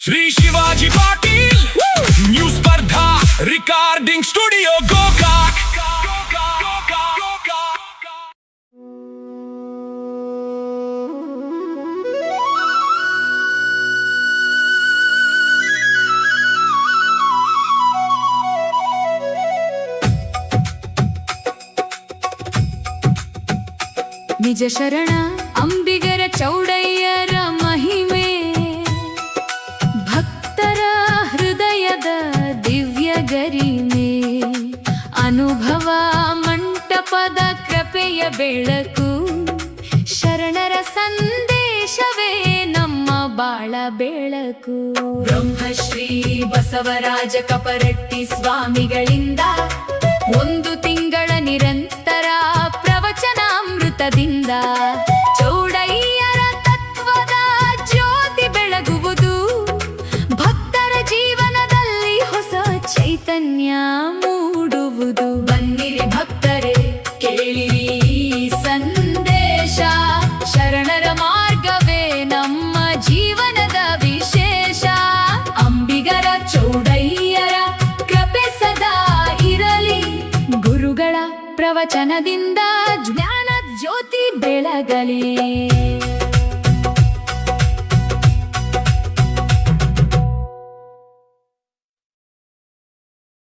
Shri Shivaji Patil news स्पर्धा recording studio Gokak. ನಿಜ ಶರಣ ಅಂಬಿಗರ ಚೌಡಯ್ಯರ ಮಹಿಮೆ, ಭಕ್ತರ ಹೃದಯದ ದಿವ್ಯ ಗರಿಮೆ, ಅನುಭವ ಮಂಟಪದ ಕೃಪೆಯ ಬೆಳಕು, ಶರಣರ ಸಂದೇಶವೇ ನಮ್ಮ ಬಾಳ ಬೆಳಕು. ಬ್ರಹ್ಮಶ್ರೀ ಬಸವರಾಜ ಕಪರಟ್ಟಿ ಸ್ವಾಮಿಗಳಿಂದ ಒಂದು ತಿಂಗಳ ನಿರಂತರ ಪ್ರವಚನಾಮೃತದಿಂದ ಚೌಡಯ್ಯರ ತತ್ವದ ಜ್ಯೋತಿ ಬೆಳಗುವುದು, ಭಕ್ತರ ಜೀವನದಲ್ಲಿ ಹೊಸ ಚೈತನ್ಯ ಮೂಡುವುದು. ಬನ್ನಿರಿ ಭಕ್ತರೇ, ಕೇಳಿರಿ ಸಂದೇಶ, ಶರಣರ ಮಾರ್ಗವೇ ನಮ್ಮ ಜೀವನದ ವಿಶೇಷ. ಅಂಬಿಗರ ಚೌಡಯ್ಯರ ಕೃಪೆ ಸದಾ ಇರಲಿ, ಗುರುಗಳ ಪ್ರವಚನದಿಂದ ಜ್ಞಾನ ಜ್ಯೋತಿ ಬೆಳಗಲಿ.